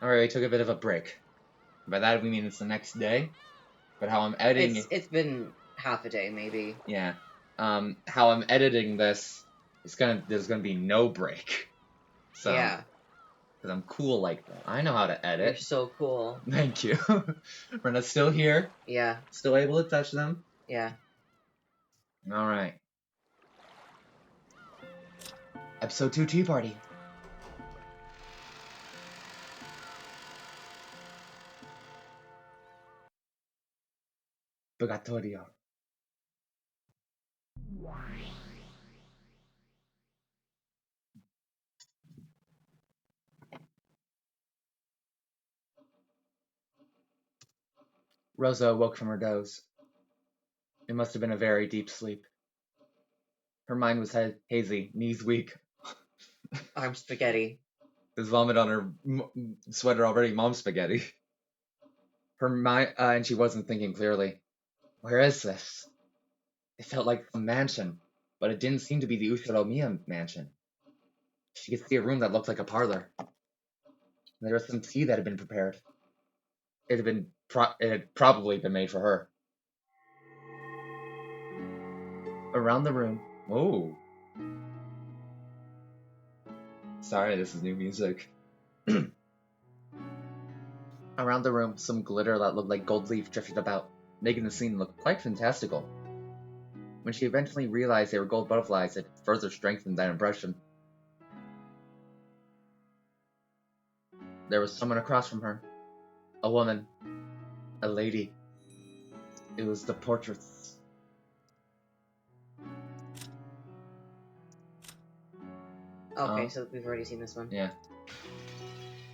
Alright, we took a bit of a break. By that we mean it's the next day. But how I'm editing It's been half a day, maybe. yeah. How I'm editing this, there's gonna be no break. So, Yeah. because I'm cool like that. I know how to You're edit. so cool. Thank you. Brenna's still here. Yeah. Still able to touch them. Yeah. Alright. Episode 2 Tea Party. Purgatorio. Rosa awoke from her doze. It must have been a very deep sleep. Her mind was hazy, knees weak. Arm spaghetti. There's vomit on her sweater already. Mom spaghetti. Her mind, and she wasn't thinking clearly. Where is this? It felt like a mansion, but it didn't seem to be the Ushiromiya mansion. She could see a room that looked like a parlor. There was some tea that had been prepared. It had probably been made for her. Around the room. Oh. Sorry, this is new music. Around the room, some glitter that looked like gold leaf drifted about, making the scene look quite fantastical. When she eventually realized they were gold butterflies, it further strengthened that impression. There was someone across from her. A woman. A lady. It was the portraits. Okay, so we've already seen this one. Yeah.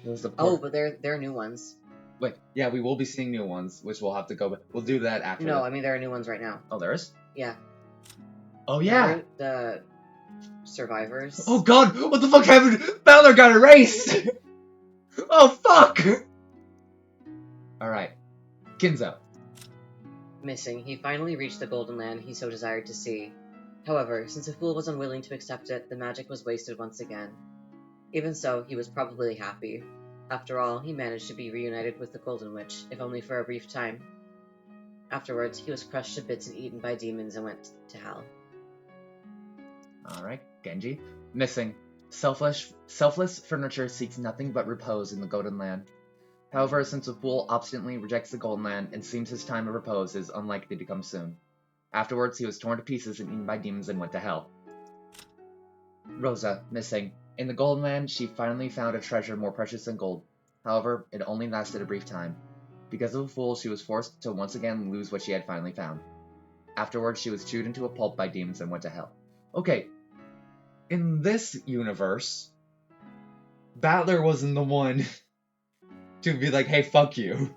It was the Oh, but they're new ones. Wait, yeah, we will be seeing new ones, which we'll have to go. We'll do that after. No, I mean there are new ones right now. Oh, there is? Yeah. Oh, yeah! Remember the survivors? Oh, God! What the fuck happened? Balor got erased! Oh, fuck! Alright. Kinzo. Missing, he finally reached the Golden Land he so desired to see. However, since the fool was unwilling to accept it, the magic was wasted once again. Even so, he was probably happy. After all, he managed to be reunited with the Golden Witch, if only for a brief time. Afterwards, he was crushed to bits and eaten by demons and went to hell. Alright, Genji. Missing. Selfless furniture seeks nothing but repose in the Golden Land. However, since the fool obstinately rejects the Golden Land and seems his time of repose is unlikely to come soon. Afterwards, he was torn to pieces and eaten by demons and went to hell. Rosa, missing. In the Golden Land, she finally found a treasure more precious than gold. However, it only lasted a brief time. Because of the fool, she was forced to once again lose what she had finally found. Afterwards, she was chewed into a pulp by demons and went to hell. Okay, in this universe, Battler wasn't the one to be like, hey, fuck you.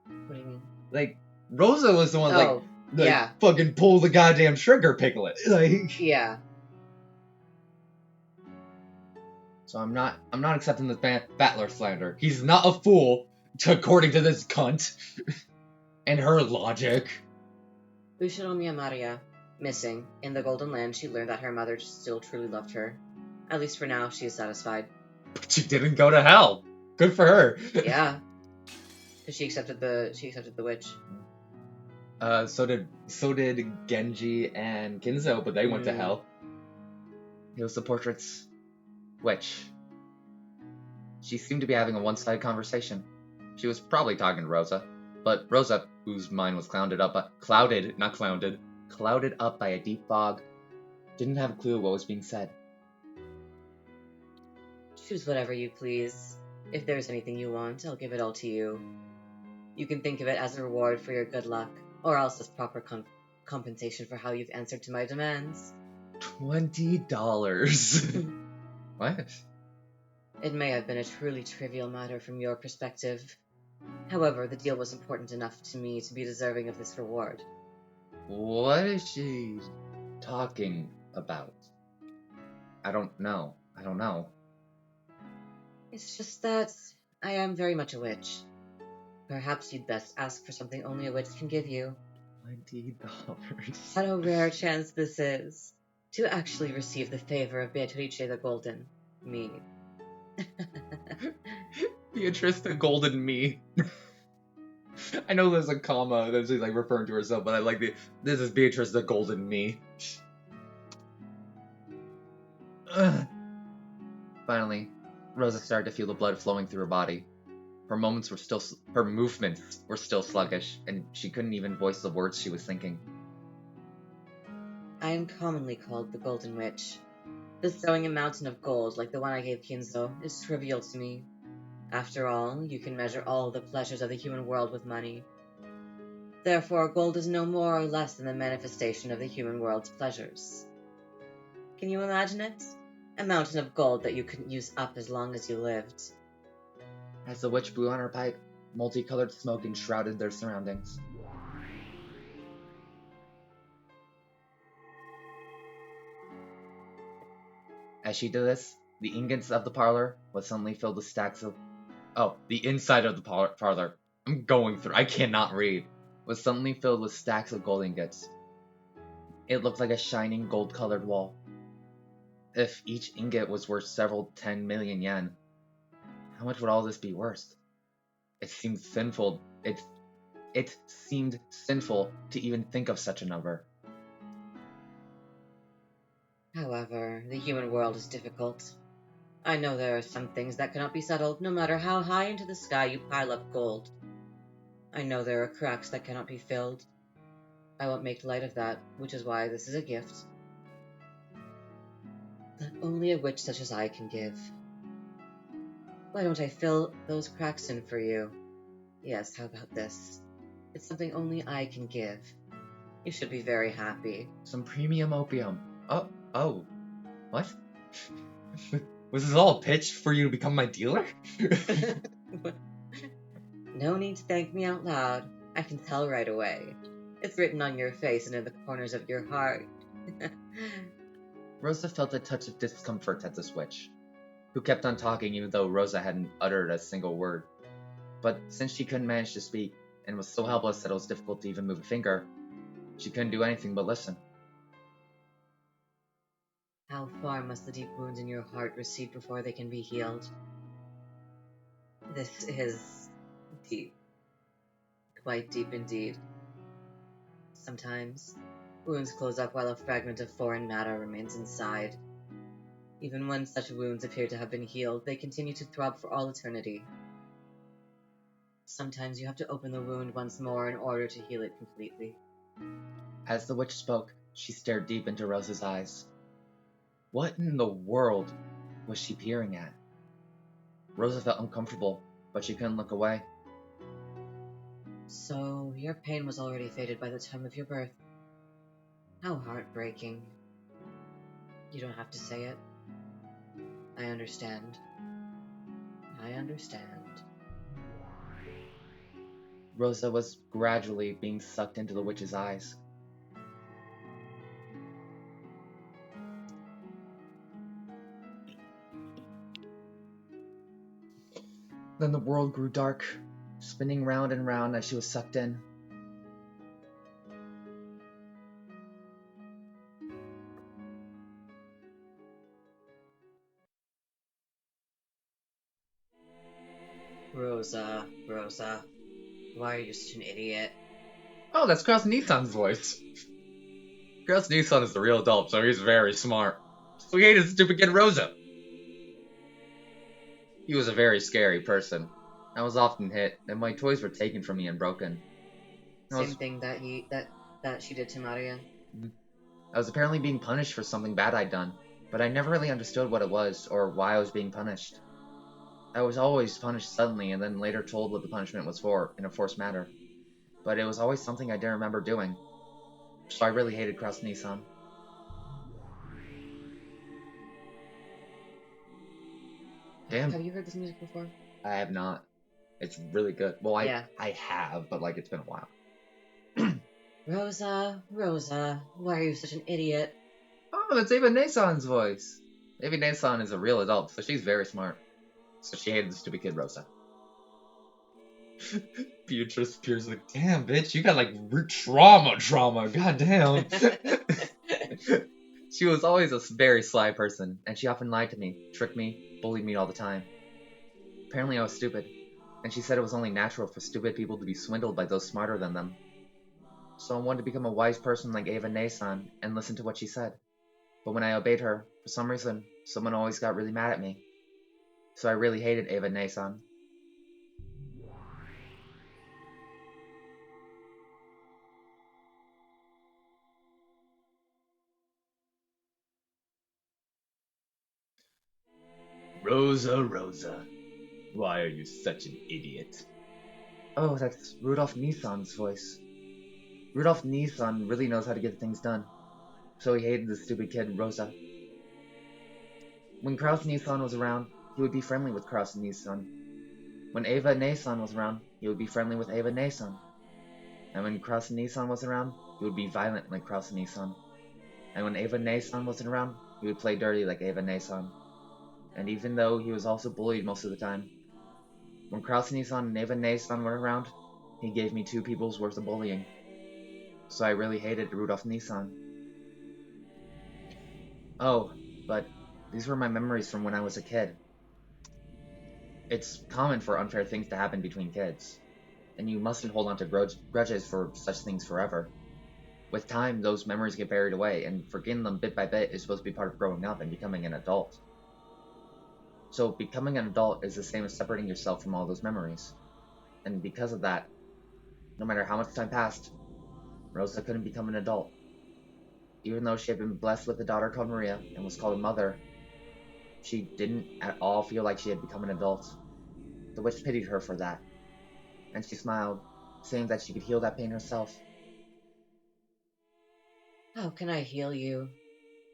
What do you mean? Like, Rosa was the one, yeah. fucking pull the goddamn trigger, Piglet. Like, yeah. So I'm not accepting this Battler slander. He's not a fool, according to this cunt. And her logic. Ushiromiya Maria, missing. In the Golden Land, she learned that her mother still truly loved her. At least for now, she is satisfied. But she didn't go to hell. Good for her. Yeah. Because she accepted the witch. So did Genji and Kinzo, but they went to hell. It was the portrait's witch. She seemed to be having a one-sided conversation. She was probably talking to Rosa, but Rosa, whose mind was clouded up by a deep fog, didn't have a clue what was being said. Choose whatever you please. If there's anything you want, I'll give it all to you. You can think of it as a reward for your good luck, or else as proper compensation for how you've answered to my demands. $20. What? It may have been a truly trivial matter from your perspective. However, the deal was important enough to me to be deserving of this reward. What is she talking about? I don't know. It's just that I am very much a witch. Perhaps you'd best ask for something only a witch can give you. $20. What a rare chance this is, to actually receive the favor of Beatrice the Golden. Me. Beatrice the golden me. I know there's a comma that she's like referring to herself, but I like this is Beatrice the golden me. Ugh. Finally, Rosa started to feel the blood flowing through her body. Her movements were still sluggish, and she couldn't even voice the words she was thinking. I am commonly called the Golden Witch. Bestowing a mountain of gold like the one I gave Kinzo is trivial to me. After all, you can measure all the pleasures of the human world with money. Therefore, gold is no more or less than the manifestation of the human world's pleasures. Can you imagine it? A mountain of gold that you couldn't use up as long as you lived. As the witch blew on her pipe, multicolored smoke enshrouded their surroundings. As she did this, the ingots of the parlor was suddenly filled with stacks of... Oh, the inside of the parlor. I'm going through. I cannot read. Was suddenly filled with stacks of gold ingots. It looked like a shining gold-colored wall. If each ingot was worth several 10 million yen, how much would all this be worth? It seemed sinful. It seemed sinful to even think of such a number. However, the human world is difficult. I know there are some things that cannot be settled, no matter how high into the sky you pile up gold. I know there are cracks that cannot be filled. I won't make light of that, which is why this is a gift that only a witch such as I can give. Why don't I fill those cracks in for you? Yes, how about this? It's something only I can give. You should be very happy. Some premium opium. Oh. What? Was this all a pitch for you to become my dealer? No need to thank me out loud. I can tell right away. It's written on your face and in the corners of your heart. Rosa felt a touch of discomfort at this witch, who kept on talking even though Rosa hadn't uttered a single word. But since she couldn't manage to speak, and was so helpless that it was difficult to even move a finger, she couldn't do anything but listen. How far must the deep wounds in your heart recede before they can be healed? This is deep. Quite deep indeed. Sometimes, wounds close up while a fragment of foreign matter remains inside. Even when such wounds appear to have been healed, they continue to throb for all eternity. Sometimes you have to open the wound once more in order to heal it completely. As the witch spoke, she stared deep into Rosa's eyes. What in the world was she peering at? Rosa felt uncomfortable, but she couldn't look away. So, your pain was already faded by the time of your birth. How heartbreaking. You don't have to say it. I understand. I understand. Rosa was gradually being sucked into the witch's eyes. Then the world grew dark, spinning round and round as she was sucked in. Rosa, why are you such an idiot? Oh, that's Kraus Nissan's voice. Kraus Nissan is the real adult, so he's very smart. So he hated stupid kid Rosa. He was a very scary person. I was often hit, and my toys were taken from me and broken. Same thing that she did to Maria. I was apparently being punished for something bad I'd done, but I never really understood what it was or why I was being punished. I was always punished suddenly and then later told what the punishment was for, in a forced manner. But it was always something I didn't remember doing. So I really hated Kraus Nissan. Damn. Have you heard this music before? I have not. It's really good. Well, Yeah. I have, but like it's been a while. Rosa, why are you such an idiot? Oh, that's Ava Nissan's voice. Ava Nissan is a real adult, so she's very smart. So she hated the stupid kid Rosa. Beatrice appears like, damn, bitch, you got like trauma, goddamn. She was always a very sly person, and she often lied to me, tricked me, bullied me all the time. Apparently I was stupid, and she said it was only natural for stupid people to be swindled by those smarter than them. So I wanted to become a wise person like Ava Nason and listen to what she said. But when I obeyed her, for some reason, someone always got really mad at me. So I really hated Ava Nason. Rosa, Rosa, why are you such an idiot? Oh, that's Rudolph Nissan's voice. Rudolph Nissan really knows how to get things done. So he hated the stupid kid, Rosa. When Kraus Nissan was around, he would be friendly with Kraus Nissan. When Ava Nason was around, he would be friendly with Ava Nason. And when Kraus Nissan was around, he would be violent like Kraus Nissan. And when Ava Nason wasn't around, he would play dirty like Ava Nason. And even though he was also bullied most of the time, when Kraus Nissan and Ava Nason were around, he gave me 2 people's worth of bullying. So I really hated Rudolph Nissan. Oh, but these were my memories from when I was a kid. It's common for unfair things to happen between kids, and you mustn't hold on to grudges for such things forever. With time, those memories get buried away, and forgetting them bit by bit is supposed to be part of growing up and becoming an adult. So becoming an adult is the same as separating yourself from all those memories. And because of that, no matter how much time passed, Rosa couldn't become an adult. Even though she had been blessed with a daughter called Maria and was called a mother, she didn't at all feel like she had become an adult. The witch pitied her for that, and she smiled, saying that she could heal that pain herself. How can I heal you?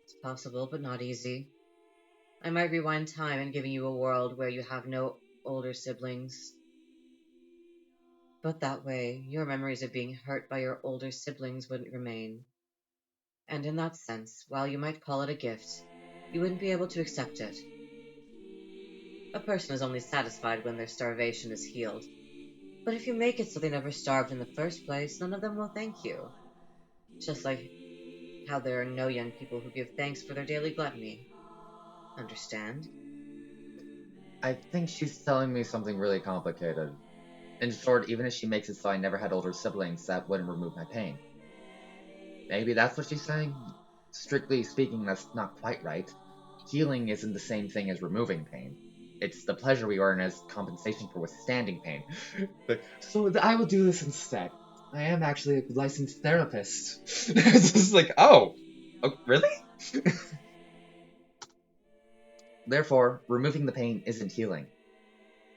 It's possible, but not easy. I might rewind time and give you a world where you have no older siblings. But that way, your memories of being hurt by your older siblings wouldn't remain. And in that sense, while you might call it a gift, you wouldn't be able to accept it. A person is only satisfied when their starvation is healed. But if you make it so they never starved in the first place, none of them will thank you. Just like how there are no young people who give thanks for their daily gluttony. Understand? I think she's telling me something really complicated. In short, even if she makes it so I never had older siblings, that wouldn't remove my pain. Maybe that's what she's saying? Strictly speaking, that's not quite right. Healing isn't the same thing as removing pain. It's the pleasure we earn as compensation for withstanding pain. So I will do this instead. I am actually a licensed therapist. It's just like, oh, really? Therefore, removing the pain isn't healing.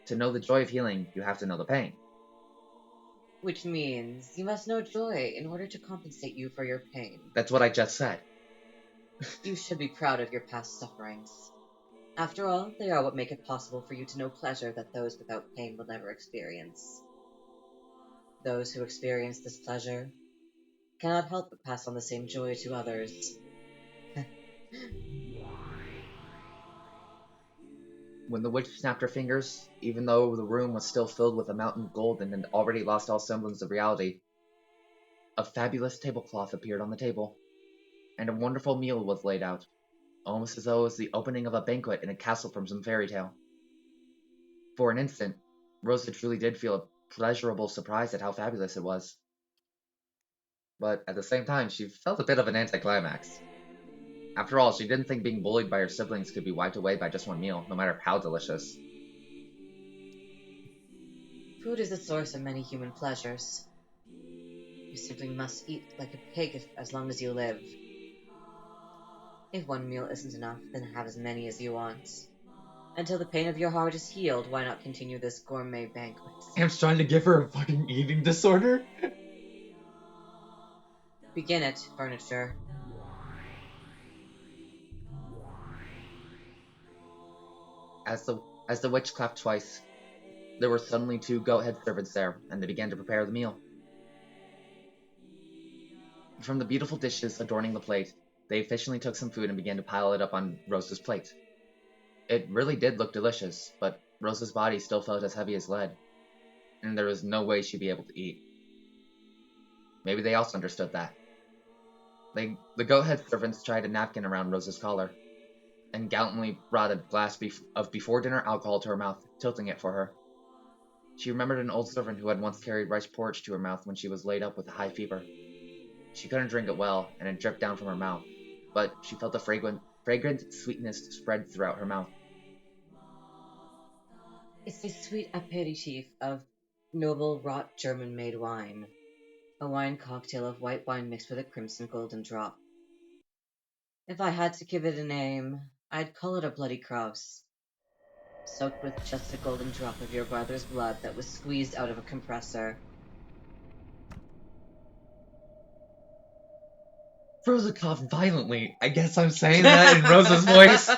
To know the joy of healing, you have to know the pain. Which means you must know joy in order to compensate you for your pain. That's what I just said. You should be proud of your past sufferings. After all, they are what make it possible for you to know pleasure that those without pain will never experience. Those who experience this pleasure cannot help but pass on the same joy to others. When the witch snapped her fingers, even though the room was still filled with a mountain of gold and had already lost all semblance of reality, a fabulous tablecloth appeared on the table, and a wonderful meal was laid out, almost as though it was the opening of a banquet in a castle from some fairy tale. For an instant, Rosa truly did feel a pleasurable surprise at how fabulous it was. But at the same time, she felt a bit of an anticlimax. After all, she didn't think being bullied by her siblings could be wiped away by just one meal, no matter how delicious. Food is the source of many human pleasures. You simply must eat like a pig as long as you live. If one meal isn't enough, then have as many as you want. Until the pain of your heart is healed, why not continue this gourmet banquet? Am's trying to give her a fucking eating disorder? Begin it, furniture. As the witch clapped twice, there were suddenly 2 goat-head servants there, and they began to prepare the meal. From the beautiful dishes adorning the plate, they efficiently took some food and began to pile it up on Rosa's plate. It really did look delicious, but Rosa's body still felt as heavy as lead, and there was no way she'd be able to eat. Maybe they also understood that. The goat-head servants tied a napkin around Rosa's collar. and gallantly brought a glass of before-dinner alcohol to her mouth, tilting it for her. She remembered an old servant who had once carried rice porridge to her mouth when she was laid up with a high fever. She couldn't drink it well, and it dripped down from her mouth, but she felt a fragrant sweetness spread throughout her mouth. It's a sweet aperitif of noble wrought German-made wine. A wine cocktail of white wine mixed with a crimson golden drop. If I had to give it a name, I'd call it a bloody crouse, soaked with just a golden drop of your brother's blood that was squeezed out of a compressor. Rosa coughed violently. I guess I'm saying that in Rosa's voice.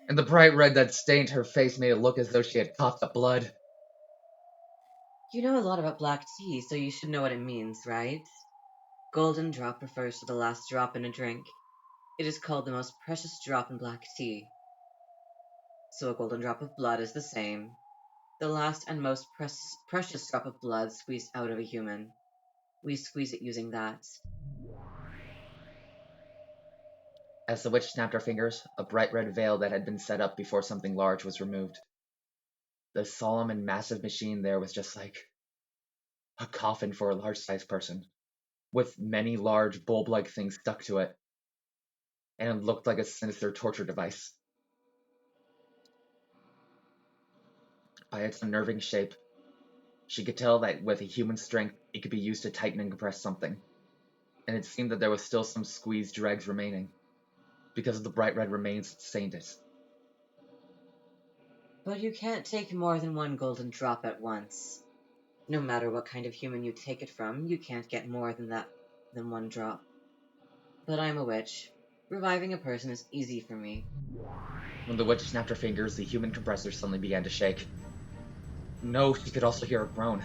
And the bright red that stained her face made it look as though she had coughed up blood. You know a lot about black tea, so you should know what it means, right? Golden drop refers to the last drop in a drink. It is called the most precious drop in black tea. So a golden drop of blood is the same. The last and most precious drop of blood squeezed out of a human. We squeeze it using that. As the witch snapped her fingers, a bright red veil that had been set up before something large was removed. The solemn and massive machine there was just like a coffin for a large-sized person, with many large bulb-like things stuck to it, and it looked like a sinister torture device. By its unnerving shape, she could tell that with a human strength, it could be used to tighten and compress something, and it seemed that there was still some squeezed dregs remaining, because of the bright red remains that stained it. But you can't take more than one golden drop at once. No matter what kind of human you take it from, you can't get more than one drop. But I'm a witch. Reviving a person is easy for me. When the witch snapped her fingers, the human compressor suddenly began to shake. No, she could also hear a groan.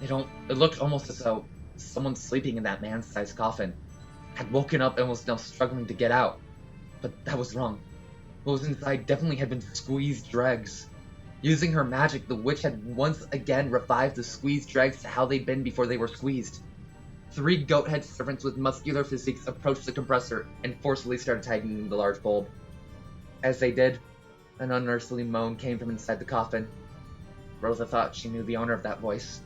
It looked almost as though someone sleeping in that man-sized coffin had woken up and was now struggling to get out. But that was wrong. What was inside definitely had been squeezed dregs. Using her magic, the witch had once again revived the squeezed dregs to how they'd been before they were squeezed. 3 goat-head servants with muscular physiques approached the compressor and forcefully started tightening the large bulb. As they did, an unearthly moan came from inside the coffin. Rosa thought she knew the owner of that voice.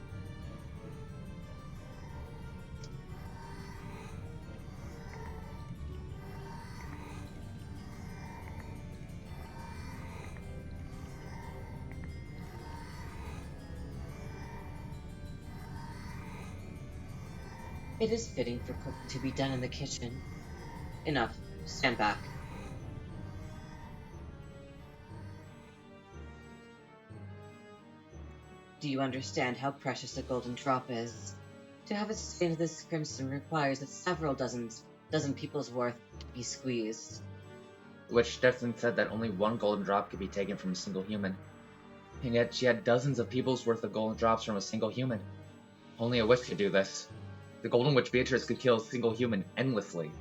It is fitting for cooking to be done in the kitchen. Enough. Stand back. Do you understand how precious a golden drop is? To have it stained this crimson requires that several dozen people's worth be squeezed. The witch definitely said that only 1 golden drop could be taken from a single human. And yet she had dozens of people's worth of golden drops from a single human. Only a witch could do this. The Golden Witch Beatrice could kill a single human endlessly.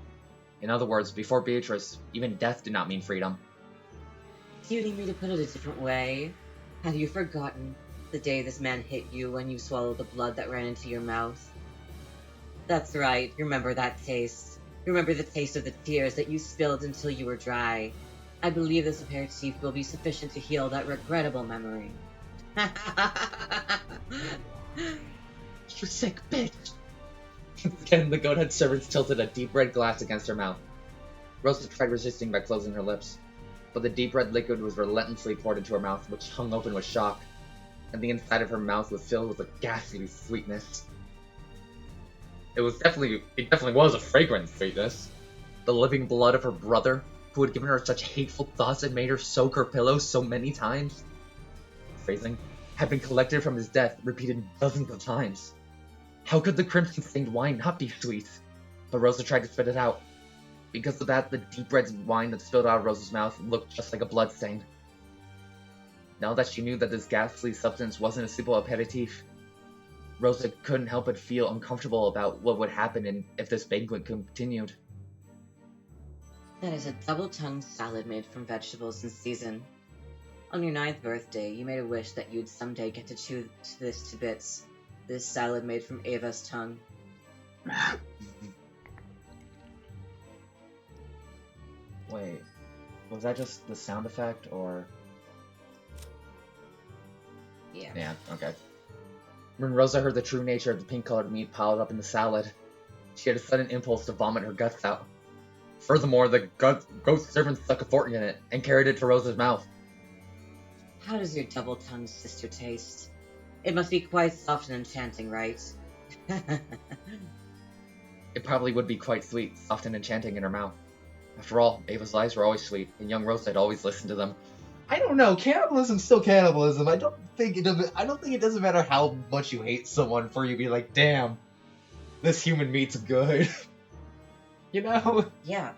In other words, before Beatrice, even death did not mean freedom. Do you need me to put it a different way? Have you forgotten the day this man hit you when you swallowed the blood that ran into your mouth? That's right, remember that taste. Remember the taste of the tears that you spilled until you were dry. I believe this aperitif will be sufficient to heal that regrettable memory. You sick bitch! Again, the goat-head servants tilted a deep red glass against her mouth. Rosa tried resisting by closing her lips, but the deep red liquid was relentlessly poured into her mouth, which hung open with shock, and the inside of her mouth was filled with a ghastly sweetness. It definitely was a fragrant sweetness. The living blood of her brother, who had given her such hateful thoughts and made her soak her pillows so many times. Phrasing, had been collected from his death, repeated dozens of times. How could the crimson-stained wine not be sweet? But Rosa tried to spit it out. Because of that, the deep red wine that spilled out of Rosa's mouth looked just like a bloodstain. Now that she knew that this ghastly substance wasn't a simple aperitif, Rosa couldn't help but feel uncomfortable about what would happen if this banquet continued. That is a double-tongued salad made from vegetables in season. On your 9th birthday, you made a wish that you'd someday get to chew this to bits. This salad made from Ava's tongue. Wait, Was that just the sound effect, or... Yeah. Yeah, okay. When Rosa heard the true nature of the pink-colored meat piled up in the salad, she had a sudden impulse to vomit her guts out. Furthermore, the ghost servant stuck a fork in it and carried it to Rosa's mouth. How does your double-tongued sister taste? It must be quite soft and enchanting, right? It probably would be quite sweet, soft and enchanting in her mouth. After all, Ava's lies were always sweet, and young Rosa had always listened to them. I don't know. Cannibalism's still cannibalism. I don't think it doesn't matter how much you hate someone for you to be like, damn, this human meat's good. You know? Yeah.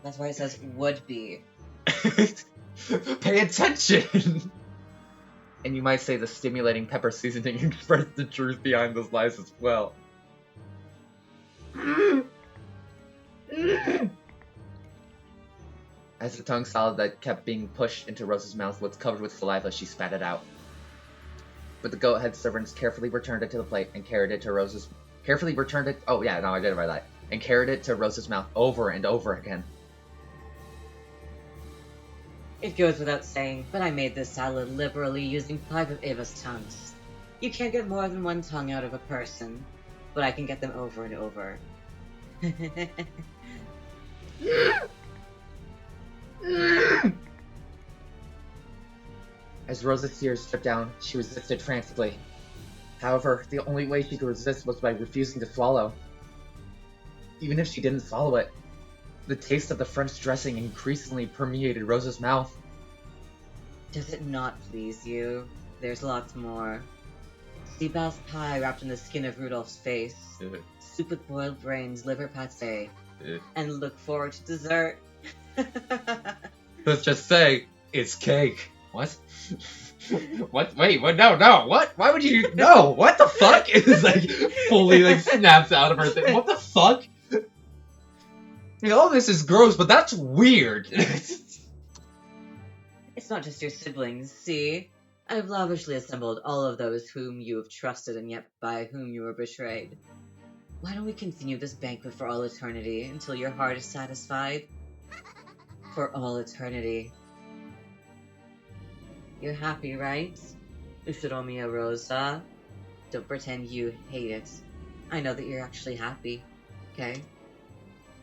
That's why it says would be. Pay attention. And you might say the stimulating pepper seasoning expressed the truth behind those lies as well. As the tongue salad that kept being pushed into Rosa's mouth was covered with saliva, she spat it out. But the goat-head servants carefully returned it to the plate and carried it to Rosa's... And carried it to Rosa's mouth over and over again. It goes without saying, but I made this salad liberally using 5 of Ava's tongues. You can't get more than 1 tongue out of a person, but I can get them over and over. As Rosa's tears dripped down, she resisted frantically. However, the only way she could resist was by refusing to swallow. Even if she didn't swallow it, the taste of the French dressing increasingly permeated Rosa's mouth. Does it not please you? There's lots more. Sea bass pie wrapped in the skin of Rudolph's face, soup with boiled brains, liver pate, and look forward to dessert. Let's just say, it's cake. What? What? Wait, what? No, what? Why would you? No, what the fuck? It's like fully like snaps out of her thing. What the fuck? All this is gross, but that's weird. It's not just your siblings, see? I've lavishly assembled all of those whom you have trusted and yet by whom you were betrayed. Why don't we continue this banquet for all eternity until your heart is satisfied? For all eternity. You're happy, right? Ushiromiya Rosa. Don't pretend you hate it. I know that you're actually happy, okay?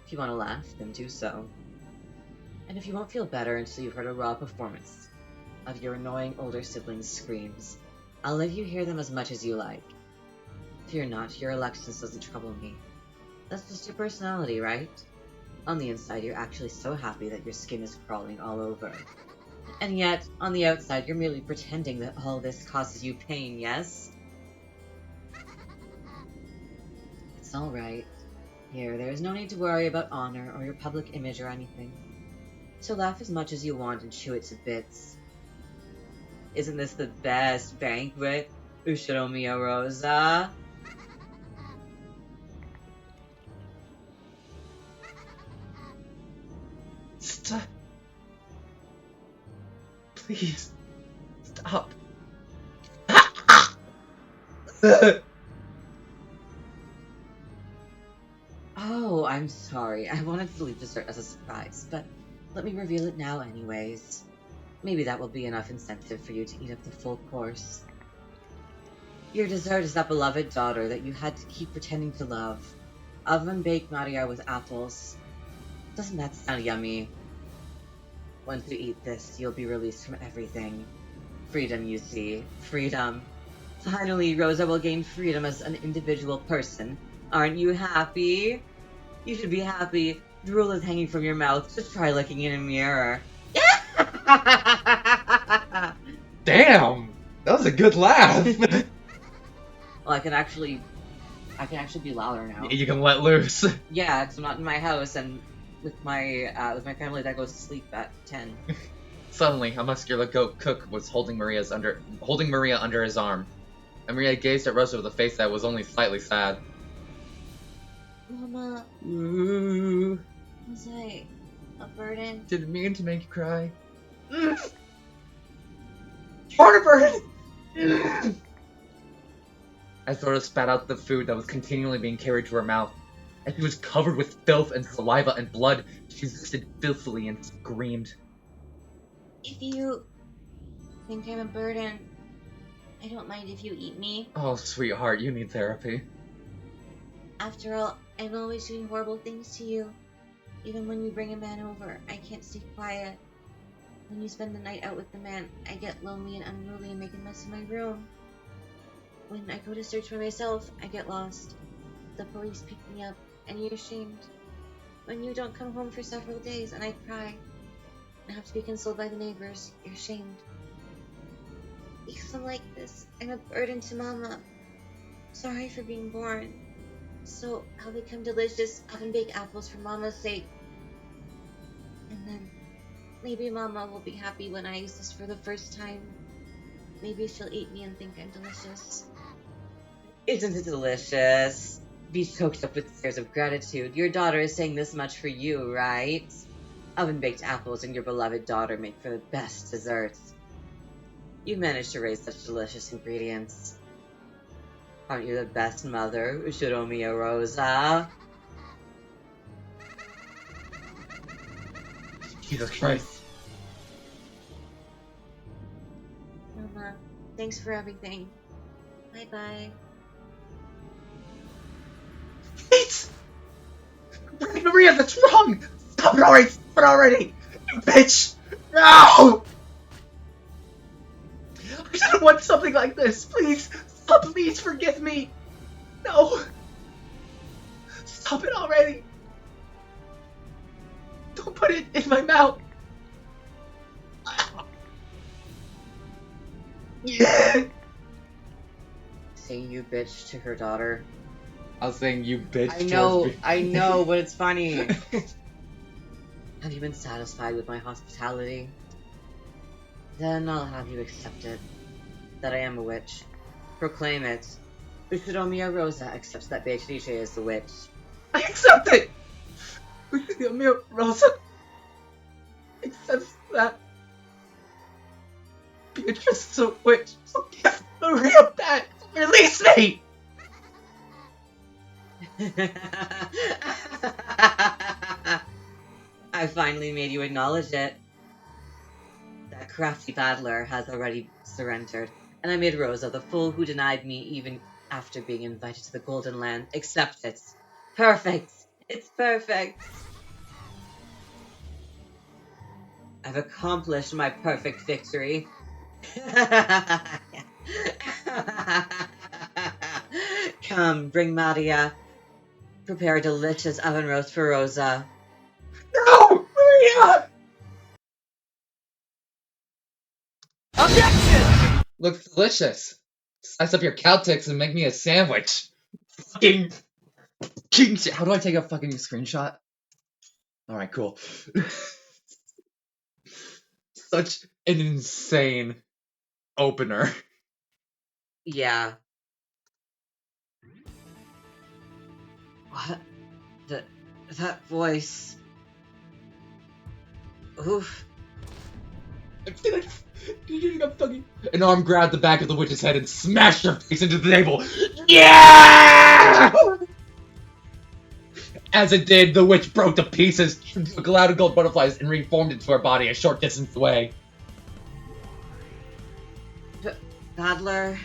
If you want to laugh, then do so. And if you won't feel better until you've heard a raw performance of your annoying older siblings' screams, I'll let you hear them as much as you like. Fear not, your elections doesn't trouble me. That's just your personality, right? On the inside, you're actually so happy that your skin is crawling all over. And yet, on the outside, you're merely pretending that all this causes you pain, yes? It's alright. Here, there is no need to worry about honor or your public image or anything. So laugh as much as you want and chew it to bits. Isn't this the best banquet, Ushiromiya Rosa? Stop. Please. Stop. Oh, I'm sorry. I wanted to leave dessert as a surprise, but let me reveal it now anyways. Maybe that will be enough incentive for you to eat up the full course. Your dessert is that beloved daughter that you had to keep pretending to love. Oven-baked Maria with apples. Doesn't that sound yummy? Once you eat this, you'll be released from everything. Freedom, you see. Freedom. Finally, Rosa will gain freedom as an individual person. Aren't you happy? You should be happy. Drool is hanging from your mouth. Just try looking in a mirror. Damn! That was a good laugh! Well, I can actually be louder now. You can let loose. Yeah, because I'm not in my house, and with my family that goes to sleep at 10. Suddenly, a muscular goat cook was holding Maria under his arm, and Maria gazed at Rosa with a face that was only slightly sad. Mama, Ooh, was I a burden? didn't mean to make you cry. Heartburn! As Rosa spat out the food that was continually being carried to her mouth, and she was covered with filth and saliva and blood, she resisted filthily and screamed. If you think I'm a burden, I don't mind if you eat me. Oh, sweetheart, you need therapy. After all, I'm always doing horrible things to you. Even when you bring a man over, I can't stay quiet. When you spend the night out with the man, I get lonely and unruly and make a mess in my room. When I go to search for myself, I get lost. The police pick me up, and you're ashamed. When you don't come home for several days, and I cry, and have to be consoled by the neighbors, you're ashamed. Because I'm like this, I'm a burden to Mama. Sorry for being born. So I'll become delicious oven-baked apples for Mama's sake. And then maybe Mama will be happy when I use this for the first time. Maybe she'll eat me and think I'm delicious. Isn't it delicious? Be choked up with tears of gratitude. Your daughter is saying this much for you, right? Oven-baked apples and your beloved daughter make for the best desserts. You managed to raise such delicious ingredients. Aren't you the best mother, Shiromiya Rosa? Jesus Christ. Mama, thanks for everything. Bye-bye. Wait! Maria, that's wrong! Stop it already! Stop it already! You bitch! No! I didn't want something like this! Please! Stop, please forgive me! No! Stop it already! Don't put it in my mouth! Yeah! Saying you bitch to her daughter. I was saying you bitch. I know, but it's funny. Have you been satisfied with my hospitality? Then I'll have you accept it. That I am a witch. Proclaim it. Ushiromiya Rosa accepts that Beatrice is the witch. I accept it! Amir Rosa accepts that Beatrice is a witch, so give Maria back! Release me! I finally made you acknowledge it. That crafty battler has already surrendered, and I made Rosa, the fool who denied me even after being invited to the Golden Land, accept it. Perfect! It's perfect! I've accomplished my perfect victory. Come, bring Maria. Prepare a delicious oven roast for Rosa. No! Maria! Objection! Looks delicious. Slice up your Caltex and make me a sandwich. Fucking king shit. How do I take a fucking screenshot? Alright, cool. Such an insane opener. Yeah. What? That voice. Oof. An arm grabbed the back of the witch's head and smashed her face into the table. Yeah! As it did, the witch broke to pieces into a cloud of gold butterflies and reformed into her body a short distance away. Battler.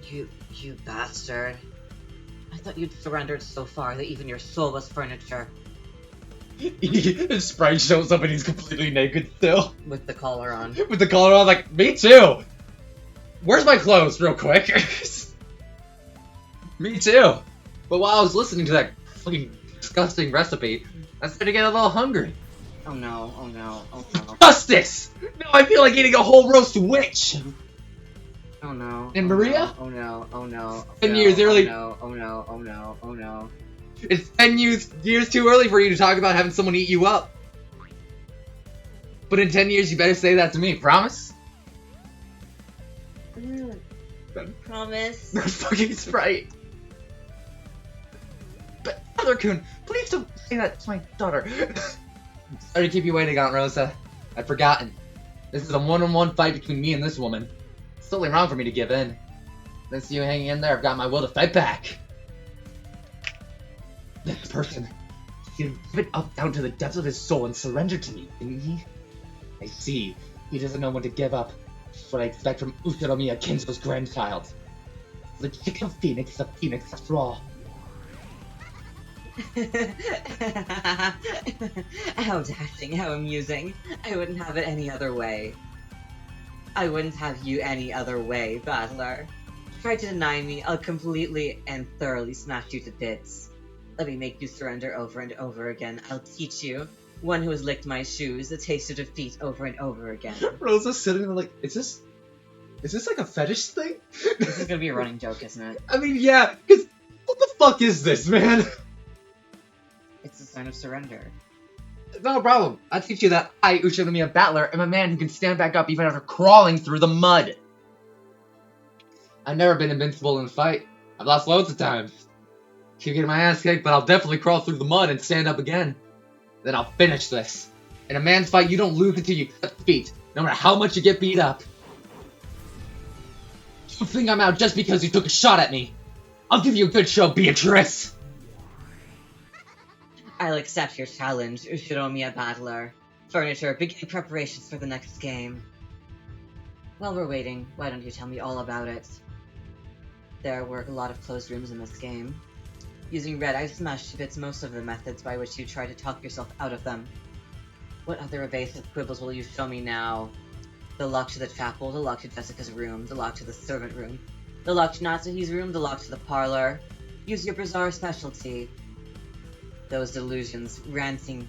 You bastard. I thought you'd surrendered so far that even your soul was furniture. His sprite shows up and he's completely naked still. With the collar on. With the collar on, like, me too! Where's my clothes, real quick? Me too! But while I was listening to that fucking disgusting recipe, I started to get a little hungry. Oh no, oh no, oh no. Justice! Now I feel like eating a whole roast witch! Oh no. And oh Maria? No, oh no, oh no. 10 years early. Oh no, oh no, oh no, oh no. It's 10 years too early for you to talk about having someone eat you up. But in 10 years, you better say that to me, promise? Promise. That fucking sprite. But, Mother-kun, please don't say that to my daughter. Sorry to keep you waiting, Aunt Rosa. I'd forgotten. This is a one-on-one fight between me and this woman. It's totally wrong for me to give in. Since you hanging in there, I've got my will to fight back. This person, he give it up down to the depths of his soul and surrendered to me, didn't he? I see. He doesn't know when to give up. That's what I expect from Uchinomiya Kinzo's grandchild. The chicken phoenix is a phoenix after all. How dashing, how amusing. I wouldn't have it any other way. I wouldn't have you any other way, Battler. Try to deny me, I'll completely and thoroughly smash you to bits. Let me make you surrender over and over again. I'll teach you, one who has licked my shoes, the taste of defeat over and over again. Rosa's sitting there like, is this like a fetish thing? This is gonna be a running joke, isn't it? I mean, yeah, because what the fuck is this, man? It's a sign of surrender. No problem. I'll teach you that I, Uchinomiya Battler, am a man who can stand back up even after crawling through the mud. I've never been invincible in a fight. I've lost loads of times. Keep getting my ass kicked, but I'll definitely crawl through the mud and stand up again. Then I'll finish this. In a man's fight, you don't lose until you cut feet, no matter how much you get beat up. You think I'm out just because you took a shot at me? I'll give you a good show, Beatrice! I'll accept your challenge, Uchinomiya Battler. Furniture, begin preparations for the next game. While we're waiting, why don't you tell me all about it? There were a lot of closed rooms in this game. Using red, I've smashed to bits most of the methods by which you try to talk yourself out of them. What other evasive quibbles will you show me now? The lock to the chapel, the lock to Jessica's room, the lock to the servant room, the lock to Natsuhi's room, the lock to the parlor. Use your bizarre specialty. Those delusions, ranting,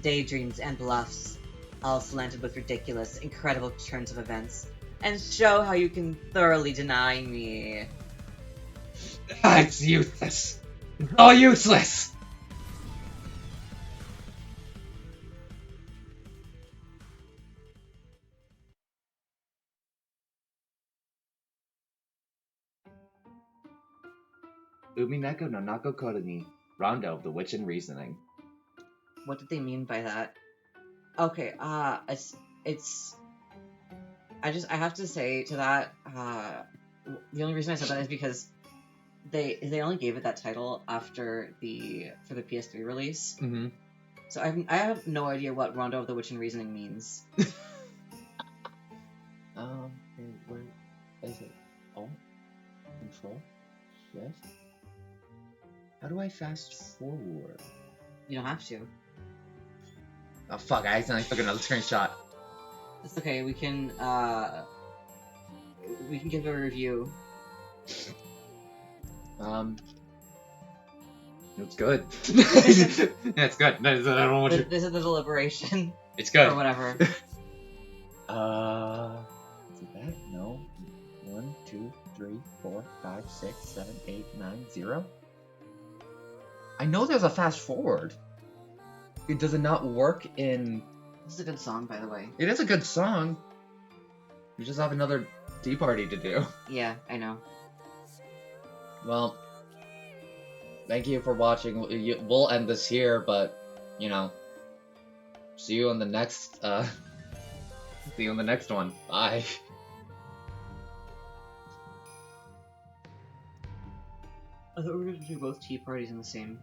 daydreams, and bluffs, all slanted with ridiculous, incredible turns of events, and show how you can thoroughly deny me. It's useless. It's all useless. Umineko no Nako Koroni, Rondo of the Witch and Reasoning. What did they mean by that? Okay, it's. I have to say to that, the only reason I said that is because they only gave it that title for the PS3 release. Mm-hmm. So I have no idea what Rondo of the Witch and Reasoning means. Where is it? Oh, control, shift. How do I fast forward? You don't have to. Oh fuck! I accidentally took another screenshot. It's okay. We can give a review. It's good. Yeah, it's good. I don't know what This is the deliberation It's good. or whatever. Is it that? No. 1, 2, 3, 4, 5, 6, 7, 8, 9, 0. I know there's a fast forward. Does it not work in? This is a good song, by the way. It is a good song. We just have another tea party to do. Yeah, I know. Well, thank you for watching. We'll end this here, but you know, see you on the next. See you on the next one. Bye. I thought we were going to do both tea parties in the same